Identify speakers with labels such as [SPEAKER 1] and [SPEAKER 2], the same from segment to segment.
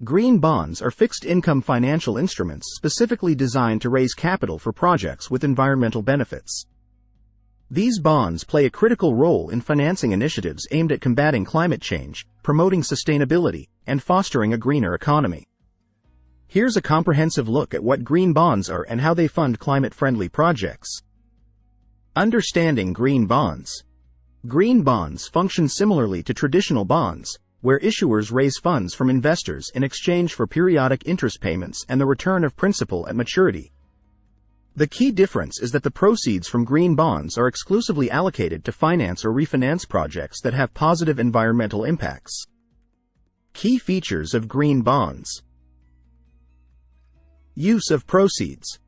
[SPEAKER 1] Green bonds are fixed-income financial instruments specifically designed to raise capital for projects with environmental benefits. These bonds play a critical role in financing initiatives aimed at combating climate change, promoting sustainability, and fostering a greener economy. Here's a comprehensive look at what green bonds are and how they fund climate-friendly projects. Understanding green bonds. Green bonds function similarly to traditional bonds, where issuers raise funds from investors in exchange for periodic interest payments and the return of principal at maturity. The key difference is that the proceeds from green bonds are exclusively allocated to finance or refinance projects that have positive environmental impacts. Key features of green bonds. Use of proceeds.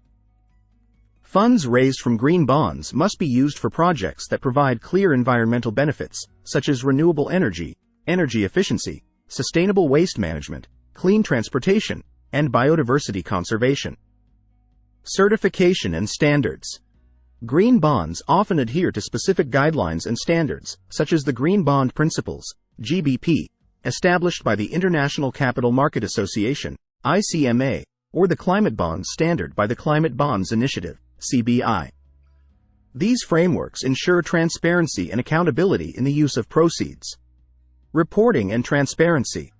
[SPEAKER 1] Funds raised from green bonds must be used for projects that provide clear environmental benefits, such as renewable energy, energy efficiency, sustainable waste management, clean transportation, and biodiversity conservation. Certification and standards. Green bonds often adhere to specific guidelines and standards, such as the Green Bond Principles, GBP, established by the International Capital Market Association, ICMA, or the Climate Bonds Standard by the Climate Bonds Initiative, CBI. These frameworks ensure transparency and accountability in the use of proceeds. Reporting and transparency.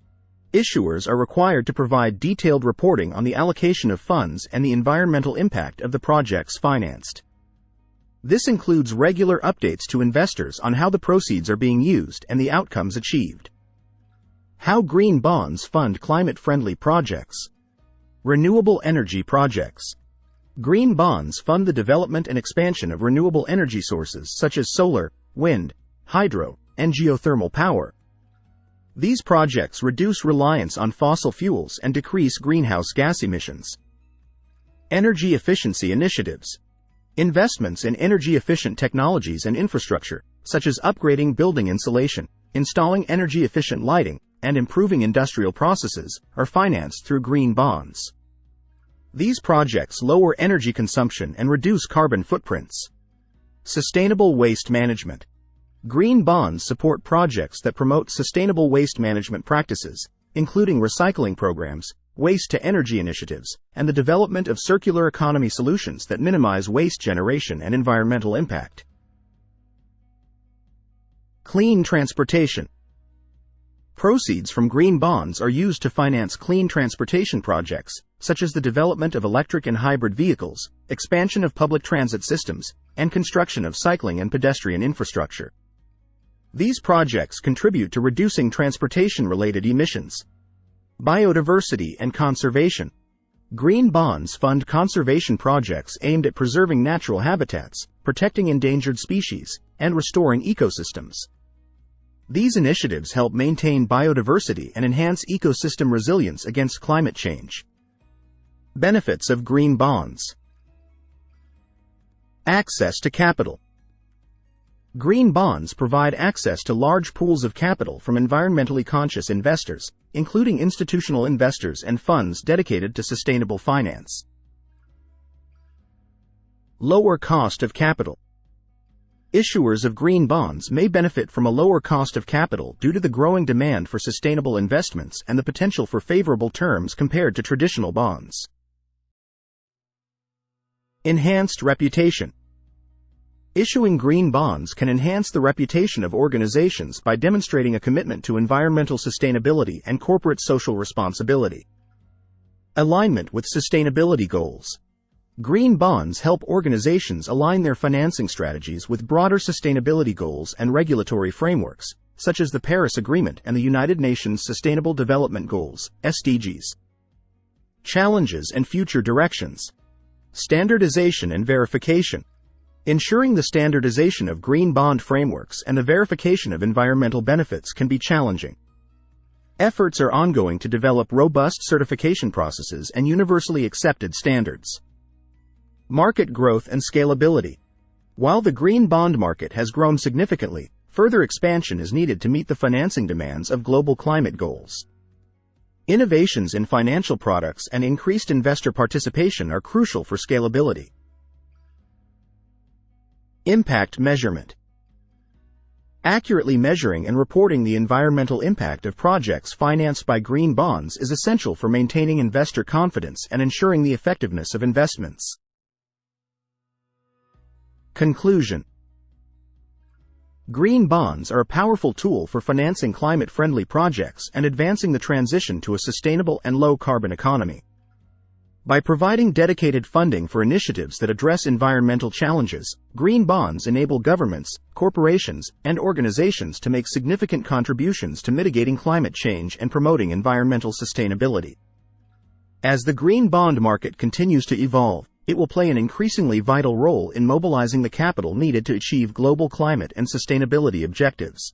[SPEAKER 1] Issuers are required to provide detailed reporting on the allocation of funds and the environmental impact of the projects financed. This includes regular updates to investors on how the proceeds are being used and the outcomes achieved. How green bonds fund climate-friendly projects. Renewable energy projects. Green bonds fund the development and expansion of renewable energy sources such as solar, wind, hydro, and geothermal power. These projects reduce reliance on fossil fuels and decrease greenhouse gas emissions. Energy efficiency initiatives. Investments in energy-efficient technologies and infrastructure, such as upgrading building insulation, installing energy-efficient lighting, and improving industrial processes, are financed through green bonds. These projects lower energy consumption and reduce carbon footprints. Sustainable waste management. Green bonds support projects that promote sustainable waste management practices, including recycling programs, waste-to-energy initiatives, and the development of circular economy solutions that minimize waste generation and environmental impact. Clean transportation. Proceeds from green bonds are used to finance clean transportation projects, such as the development of electric and hybrid vehicles, expansion of public transit systems, and construction of cycling and pedestrian infrastructure. These projects contribute to reducing transportation-related emissions. Biodiversity and conservation. Green bonds fund conservation projects aimed at preserving natural habitats, protecting endangered species, and restoring ecosystems. These initiatives help maintain biodiversity and enhance ecosystem resilience against climate change. Benefits of green bonds. Access to capital. Green bonds provide access to large pools of capital from environmentally conscious investors, including institutional investors and funds dedicated to sustainable finance. Lower cost of capital. Issuers of green bonds may benefit from a lower cost of capital due to the growing demand for sustainable investments and the potential for favorable terms compared to traditional bonds. Enhanced reputation. Issuing green bonds can enhance the reputation of organizations by demonstrating a commitment to environmental sustainability and corporate social responsibility. Alignment with sustainability goals. Green bonds help organizations align their financing strategies with broader sustainability goals and regulatory frameworks, such as the Paris Agreement and the United Nations Sustainable Development Goals, SDGs. Challenges and future directions. Standardization and verification. Ensuring the standardization of green bond frameworks and the verification of environmental benefits can be challenging. Efforts are ongoing to develop robust certification processes and universally accepted standards. Market growth and scalability. While the green bond market has grown significantly, further expansion is needed to meet the financing demands of global climate goals. Innovations in financial products and increased investor participation are crucial for scalability. Impact measurement. Accurately measuring and reporting the environmental impact of projects financed by green bonds is essential for maintaining investor confidence and ensuring the effectiveness of investments. Conclusion. Green bonds are a powerful tool for financing climate-friendly projects and advancing the transition to a sustainable and low-carbon economy. By providing dedicated funding for initiatives that address environmental challenges, green bonds enable governments, corporations, and organizations to make significant contributions to mitigating climate change and promoting environmental sustainability. As the green bond market continues to evolve, it will play an increasingly vital role in mobilizing the capital needed to achieve global climate and sustainability objectives.